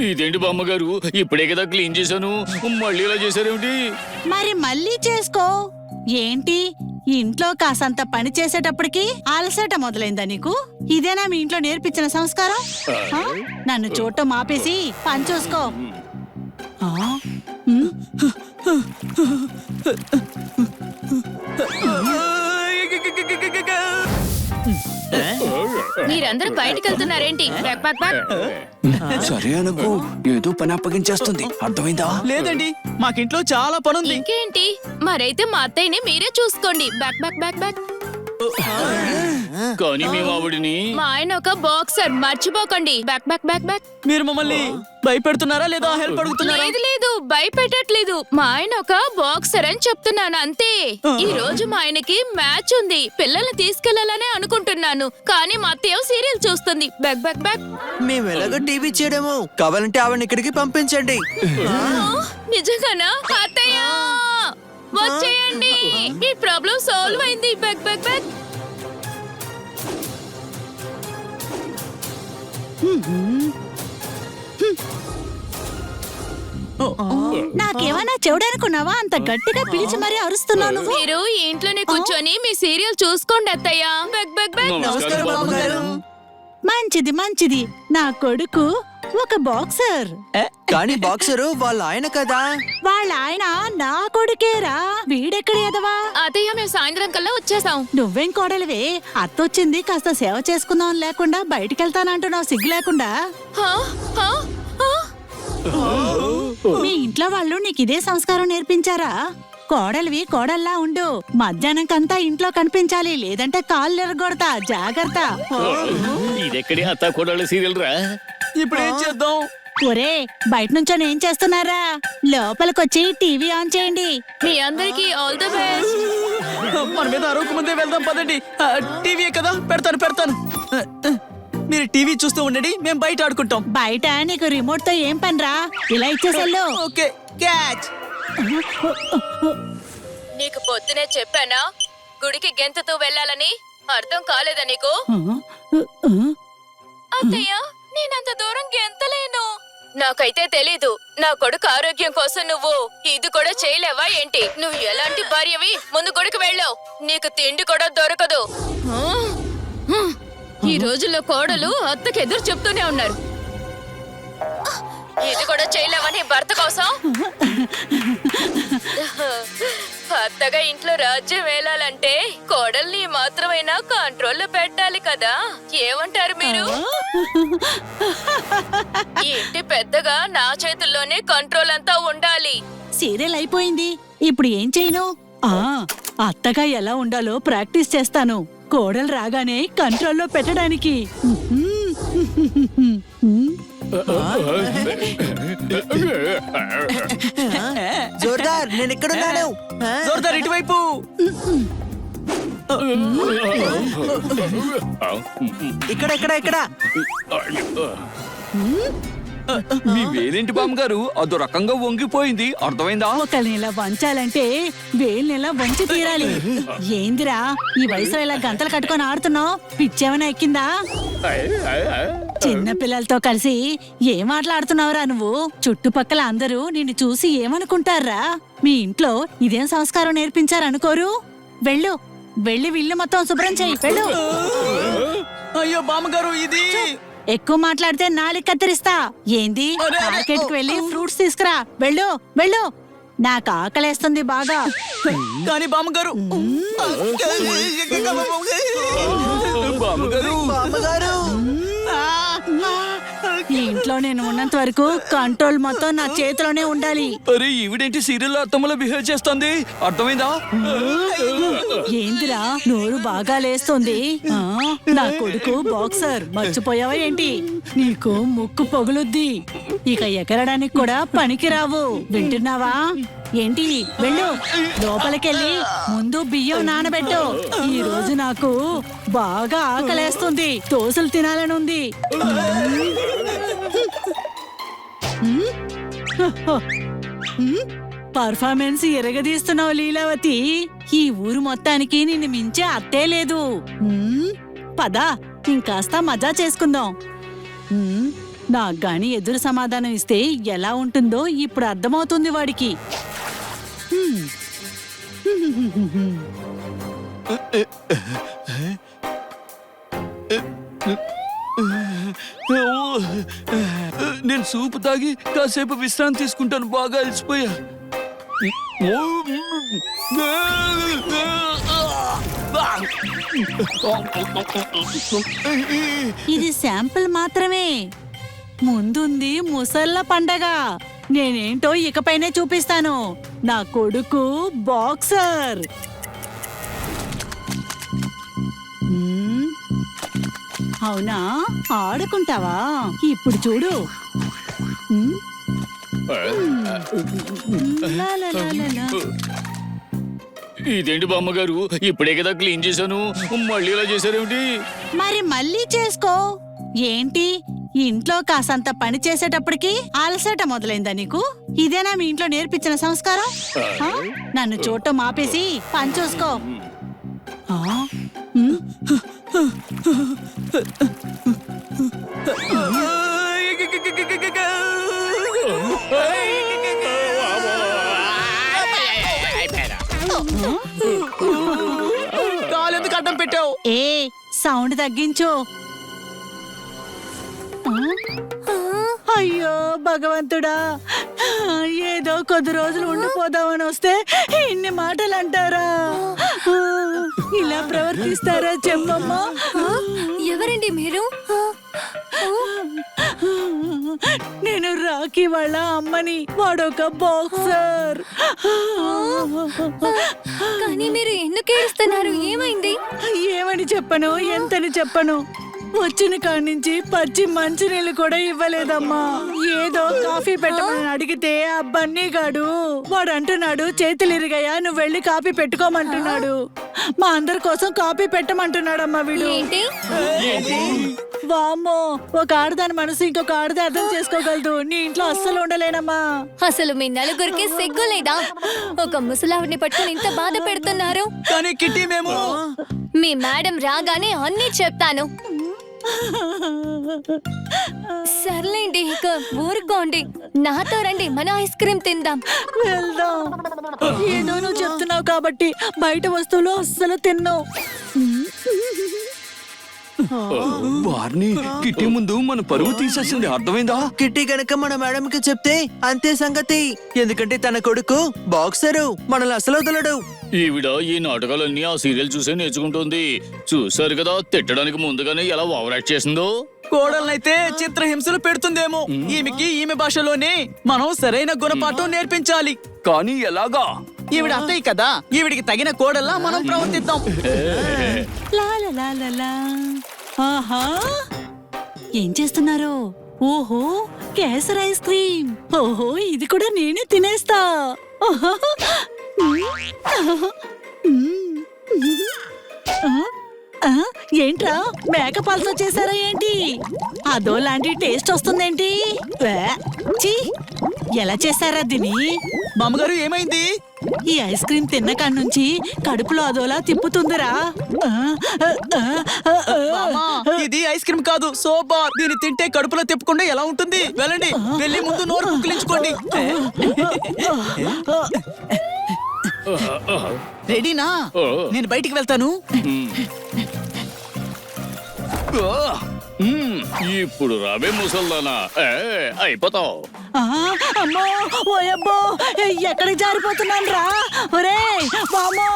ఇదేంటి బామ్మగారు, ఇప్పుడే కదా క్లీన్ చేశాను, మళ్ళీ ఇలా చేశారేమిటి? మరి మళ్ళీ చేసుకో. ఏంటి ఇంట్లో కాసంత పని చేసేటప్పటికి అలసట మొదలైందా నీకు? ఇదేనా మీ ఇంట్లో నేర్పించిన సంస్కారం? ఆ? నన్ను చూడటం ఆపేసి పని చూసుకో. ఆ? ఉమ్. మీరందరూ బయటకు వెళ్తున్నారేంటి? Back back back. సరే అనుకో, ఏదో పని అప్పగించేస్తుంది, అర్థమైందా? లేదండి, మాకింట్లో చాలా పనుంది. ఇంకేంటి, మరైతే మా అత్తయ్యని మీరే చూసుకోండి. Back back back back. కానీ మేము ఆవిడని మా ఆయన ఒక బాక్సర్, మర్చిపోకండి. Back back back back. మీరు మమ్మల్ని భయపెడుతున్నారా లేదా హెల్ప్ అడుగుతున్నారా? లేదు లేదు, భయపెట్టట్లేదు. మా ఆయన ఒక బాక్సర్ అని చెప్తున్నాను అంతే. ఈ రోజు మా ఆయనకి మ్యాచ్ ఉంది, పిల్లల్ని తీసుకెళ్లాలనే అనుకుంటున్నాను, కానీ మా అత్తయ్య సీరియల్ చూస్తుంది. Back back back. మేము ఎలాగో టీవీ చేయడము, కావాలంటే ఆవిడని ఇక్కడికి పంపించండి. నిజంగానా? అత్తయ్య వచ్చేయండి, ఈ ప్రాబ్లం సాల్వ్ అయింది. Back back back. నాకేమైనా చెవుడనుకున్నావా? అంత గట్టిగా పిలిచి మరీ అరుస్తున్నావు నువ్వు. మీరు ఈ ఇంట్లోనే కూర్చొని మీ సీరియల్ చూసుకోండి అత్తయ్య. Back back back. నమస్కారం బామ్మగారు. మంచిది మంచిది. నా కొడుకు ఒక బాక్సర్. కానీ బాక్సరు వాళ్ళ ఆయన కదా. వాళ్ళ ఆయన నా కొడుకేరా, వీడెక్కడ ఎదవా? అత్తయ్య మేము సాయంత్రం కల్లా వచ్చేసాం. నువ్వేం కోడలివే, అత్తొచ్చింది కాస్త సేవ చేసుకుందాం లేకుండా బయటికెళ్తానంటున్నావు సిగ్గు లేకుండా. హా? హా? హా? మీ ఇంట్లో వాళ్ళు నీకు ఇదే సంస్కారం నేర్పించారా? కోడలివి కోడల్లా ఉండు, మధ్యాహ్నంకంతా ఇంట్లో కనిపించాలి, లేదంటే కాళ్ళు ఎరగొడతా, జాగ్రత్త. ఇదెక్కడి అత్తా కోడళ్ళ సీరియల్ రా? ఇప్పుడు ఏం చేద్దాం? ఒరే, బయట నుంచొని ఏం చేస్తున్నారా? లోపలికొచ్చి టీవీ ఆన్ చేయండి. మీ అందరికి ఆల్ ది బెస్ట్. మన మీద అరవకు ముందే వెళ్దాం పదండి. టీవీయే కదా, పెడతాను పెడతాను. మీరు టీవీ చూస్తూ ఉండండి, మేము బయట ఆడుకుంటాం. బయట నీకు రిమోట్ తో ఏం పనిరా? ఇలా ఇచ్చేసెళ్ళు. Okay, catch. నీకు పొద్దునే చెప్పానా గుడికి గెంతుతూ వెళ్ళాలని? అర్థం కాలేదా నీకు? అత్తయ్య, నేనంత దూరం గెంతలేను. నాకైతే తెలీదు. నా కొడుకు ఆరోగ్యం కోసం నువ్వు ఇది కూడా చేయలేవా ఏంటి? నువ్వు ఎలాంటి భార్యవి? ముందు గుడికి వెళ్ళావు, నీకు తిండి కూడా దొరకదు. ఈ రోజుల్లో కోడలు అత్తకి ఎదురు చెప్తూనే ఉన్నారు. ఇది కూడా చేయలేవని భర్త కోసం? అత్తగా ఇంట్లో రాజ్యం వేలాలంటే కోడల్ని మాత్రమైనా కంట్రోల్లో పెట్టాలి కదా. ఏమంటారు మీరు? ఈ ఇంటి పెద్దగా నా చేతుల్లోనే కంట్రోల్ అంతా ఉండాలి. సీరియల్ అయిపోయింది, ఇప్పుడు ఏం చేయను? అత్తగా ఎలా ఉండాలో ప్రాక్టీస్ చేస్తాను, కోడలు రాగానే కంట్రోల్లో పెట్టడానికి. జోర్దార్, నేను ఇక్కడున్నాను. జోర్దార్ ఇటువైపు. ఇక్కడ ఇక్కడ ఇక్కడ. మీ వేలేంటి బామ్మగారు అదో రకంగా వంగిపోయింది, అర్థమైందా? ఒకళ్ళని ఇలా వంచాలంటే వేళ్ళని ఇలా వంచి తీరాలి. ఏందిరా ఈ వయసులో ఇలా గంతలు కట్టుకొని ఆడుతున్నావు? పిచ్చేమైనా ఎక్కిందా? చిన్న పిల్లలతో కలిసి ఏం మాట్లాడుతున్నావురా నువ్వు? చుట్టుపక్కల అందరూ నిన్ను చూసి ఏమనుకుంటారా? మీ ఇంట్లో ఇదేం సంస్కారం నేర్పించారనుకోరు? వెళ్ళు, వెళ్ళి ఇల్లు మొత్తం శుభ్రం చెయ్యి, వెళ్ళు. అయ్యో బామ్మగారు, ఇది ఎక్కువ మాట్లాడితే నాలుగు కత్తిరిస్తా. ఏంది? మార్కెట్ కి వెళ్ళి ఫ్రూట్స్ తీసుకురా, వెళ్ళు వెళ్ళు. నాకు ఆకలేస్తుంది బాగా. కానీ బామ్మగారు, బామ్మగారు, ఈ ఇంట్లో నేను ఉన్నంత వరకు కంట్రోల్ మొత్తం నా చేతిలోనే ఉండాలి. అరే ఈవిడేంటి సీరియల్ అత్తమ్మలో బిహేవ్ చేస్తుంది, అర్థమైందా? ఏందిరా నోరు బాగా లేస్తుంది? నా కొడుకు బాక్సర్, మర్చిపోయావా ఏంటి? నీకు ముక్కు పగులుద్ది, ఇక ఎగరడానికి కూడా పనికిరావు, వింటున్నావా? ఏంటి? వెళ్ళు, లోపలికెళ్ళి ముందు బియ్యం నానబెట్టు. ఈ రోజు నాకు బాగా ఆకలేస్తుంది, దోసలు తినాలనుంది. పర్ఫార్మెన్స్ ఎరగదీస్తున్నావు లీలావతి. ఈ ఊరు మొత్తానికి నిన్ను మించే అత్తే లేదు. పద ఇంకాస్త మజా చేసుకుందాం. నాకు గాని ఎదురు సమాధానం ఇస్తే ఎలా ఉంటుందో ఇప్పుడు అర్థమవుతుంది వాడికి. నేను సూపు తాగి కాసేపు విశ్రాంతి తీసుకుంటాను, బాగా అలసిపోయా. ఇది శాంపిల్ మాత్రమే, ముందుంది ముసళ్ళ పండగ. నేనేంటో ఇకపైనే చూపిస్తాను. నా కొడుకు బాక్సర్. అవునా, ఆడుకుంటావా? ఇప్పుడు చూడు. లా లా లా లా లా. ఇదేంటి బామ్మగారు, ఇప్పుడే కదా క్లీన్ చేశాను, మళ్ళీ ఇలా చేశారేమిటి? మరి మళ్ళీ చేసుకో. ఏంటి ఇంట్లో కాసంత పని చేసేటప్పటికి అలసట మొదలైందా నీకు? ఇదేనా మీ ఇంట్లో నేర్పించిన సంస్కారం? ఆ? నన్ను చూడటం మాపేసి పని చూసుకో. ఆ? ఉమ్? కాలెందుకు అడ్డం పెట్టావు? ఏ సౌండ్ తగ్గించు. అయ్యో భగవంతుడా, ఏదో కొద్ది రోజులు ఉండిపోదామని వస్తే ఇన్ని మాటలు అంటారా? ఇలా ప్రవర్తిస్తారా చెమ్మమ్మ? ఎవరండి మీరు? నేను రాఖీ వాళ్ళ అమ్మని. వాడొక బాక్సర్. కానీ మీరు ఎందుకు ఏడుస్తున్నారు? ఏమైంది? ఏమని చెప్పను, ఎంతని చెప్పను? వచ్చిన కాడి నుంచి పచ్చి మంచినీళ్ళు కూడా ఇవ్వలేదమ్మా. ఏదో కాఫీ పెట్టమని అడిగితే ఆ బన్నీగాడు వాడు అంటున్నాడు, చేతులు ఇరిగాయా, నువ్వు వెళ్ళి కాఫీ పెట్టుకోమంటున్నాడు. మా అందరి కోసం కాఫీ పెట్టమంటున్నాడమ్మా వీడు. ఏంటి? వామ్మో, ఒక ఆడదాని మనసు ఇంకొక ఆడది అర్థం చేసుకోగలదు. నీ ఇంట్లో అస్సలు ఉండలేనమ్మా. అసలు మీ నలుగురికి సిగ్గు లేదా? ఒక ముసలావిడిని పట్టుకుని ఇంత బాధ పెడుతున్నారు. కానీ కిట్టి మేము మీ మేడం రాగానే అన్నీ చెప్తాను. సర్లేండి, ఇక ఊరుకోండి. నాతో రండి, మన ఐస్ క్రీమ్ తిందాం. వెళ్దాం. ఏదో నువ్వు చెప్తున్నావు కాబట్టి బయట వస్తువులు అస్సలు తిన్నావు. వారిని కిట్టి ముందు మన పరువు తీసేసింది, అర్థమైందా? కిట్టి గనక మన మేడంకి చెప్తే అంతే సంగతి. ఎందుకంటే తన కొడుకు బాక్సరు, మనల్ని అసలు వదలడు. ఈవిడ ఈ నాటకాలన్నీ ఆ సీరియల్ చూసే నేర్చుకుంటోంది. చూసారు కదా, తిట్టడానికి ముందుగానే ఎలా ఓవర్ యాక్ట్ చేసిందో. కోడలనైతే చిత్రహింసలు పెడుతుందేమో. ఈమె భాషలోనే మనం సరైన గుణపాఠం నేర్పించాలి. కానీ ఎలాగా? ఈవిడ అత్తయ్య కదా, ఈవిడికి తగిన కోడల్లా మనం ప్రవర్తిద్దాం. లా లా లా లా లా. ఆహా, ఏం చేస్తున్నారు? ఓహో, కేసర్ ఐస్ క్రీమ్. ఓహో, ఇది కూడా నేనే తినేస్తా. ఓహో. ఏంట్రా, మేకపాలతో చేశారా ఏంటి? అదో లాంటి టేస్ట్ వస్తుందేంటి? ఛీ, ఎలా చేశారా దీని? బామ్మగారు ఏమైంది? ఈ ఐస్ క్రీమ్ తిన్న కాడ నుంచి కడుపులో అదోలా తిప్పుతుందిరా. బామ్మా, ఇది ఐస్ క్రీమ్ కాదు, సోబార్. దీన్ని తింటే కడుపులో తిప్పకుండా ఎలా ఉంటుంది? వెళ్ళండి, వెళ్ళి ముందు నోరు పుక్కిలించుకోండి. రెడీనా? నేను బయటికి వెళ్తాను. ఇప్పుడు రావే ముసల్దానా, అయిపోతావు. అమ్మో, ఓయబ్బో, ఎక్కడికి జారిపోతున్నాను రా. ఒరే బామ్మో,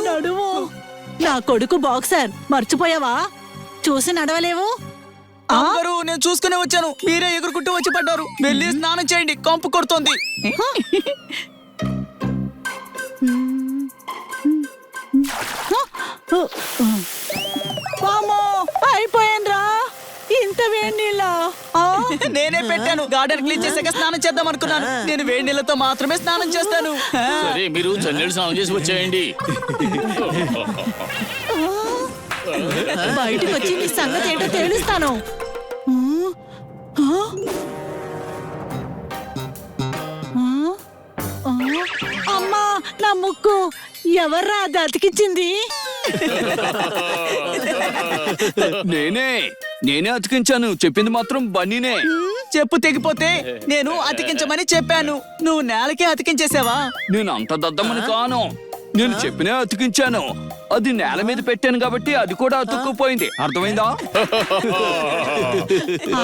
నడువు. నా కొడుకు బాక్సర్, మర్చిపోయావా? చూసి నడవలేవు. బామ్మగారు, నేను చూసుకునే వచ్చాను, మీరే ఎగురుకుంటూ వచ్చి పడ్డారు. వెళ్ళి స్నానం చేయండి, కంపు కొడుతోంది. వామ్మో, అయిపోయానురా. ఇంత వేడి నీళ్ళ. నేనే పెట్టాను. గార్డెన్ క్లీన్ చేసాక స్నానం చేద్దాం అనుకున్నాను. నేను వేడి నీళ్ళతో మాత్రమే స్నానం చేస్తాను. సరే, మీరు చన్నీళ్ళు స్నానం చేసి వచ్చేయండి. బయటికి వచ్చి నీ సంగతి ఏంటో తెలుస్తాను. అమ్మా, నా ముక్కు ఎవర్రా అది అతికిచ్చింది? నేనే అతికించాను. చెప్పింది మాత్రం బన్నీనే. చెప్పు తెగిపోతే నేను అతికించమని చెప్పాను, నువ్వు నేలకే అతికించేసావా? నేను అంత దద్దమని కాను. నేను చెప్పినే అతికించాను. అది నేల మీద పెట్టాను కాబట్టి అది కూడా అతుక్కుపోయింది. అర్థమైందా?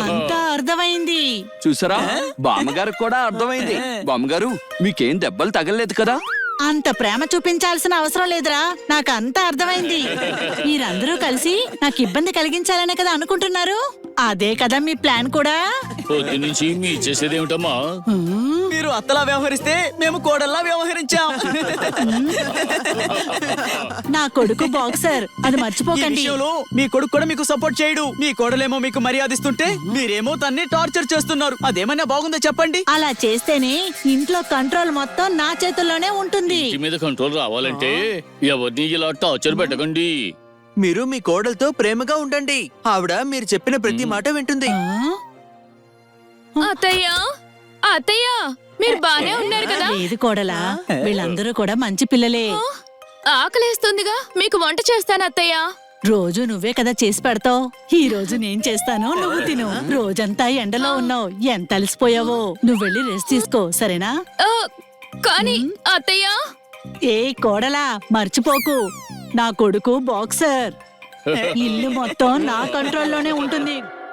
అంతా అర్థమైంది. చూసారా, బామ్మగారికి కూడా అర్థమైంది. బామ్మగారు, మీకేం దెబ్బలు తగలలేదు కదా? అంత ప్రేమ చూపించాల్సిన అవసరం లేదురా, నాకు అంతా అర్థమైంది. మీరందరూ కలిసి నాకు ఇబ్బంది కలిగించాలనే కదా అనుకుంటున్నారు. అదే కదా మీ ప్లాన్ కూడా. పొద్దు నుంచి మీ చేసేదేమిటమ్మా? మీరు అత్తలా వ్యవహరిస్తే మేము కోడల్లా వ్యవహరించాం. నా కొడుకు బాక్సర్, అది ఈ మర్చిపోకండి. విషయంలో మీ కొడుకు కూడా మీకు సపోర్ట్ చేయడు. మీ కోడలేమో మీకు మర్యాదిస్తుంటే మీరేమో తన్ని టార్చర్ చేస్తున్నారు. అదేమన్నా బాగుందో చెప్పండి. అలా చేస్తేనే ఇంట్లో కంట్రోల్ మొత్తం నా చేతుల్లోనే ఉంటుంది. ఇంటి మీద కంట్రోల్ రావాలంటే ఎవరిని ఇలా టార్చర్ పెట్టకండి. మీరు మీ కోడలతో ప్రేమగా ఉండండి. ఆవిడ మీరు చెప్పిన ప్రతి మాట వింటుంది. అత్తయ్య అత్తయ్య, మీరు బానే ఉన్నారు కదా? లేదు కోడలా, వీళ్ళందరూ కూడా మంచి పిల్లలే. ఆకలేస్తుందిగా, మీకు వంట చేస్తాను అత్తయ్య. రోజు నువ్వే కదా చేసి పెడతావు. ఈ రోజు నేను చేస్తాను, నువ్వు తిను. రోజంతా ఎండలో ఉన్నావు, ఎంత అలసిపోయావో. నువ్వు వెళ్ళి రెస్ట్ తీసుకో, సరేనా? ఆ, కానీ అత్తయ్య, ఏ కోడలా, మర్చిపోకు, నా కొడుకు బాక్సర్. ఇల్లు మొత్తం నా కంట్రోల్లోనే ఉంటుంది.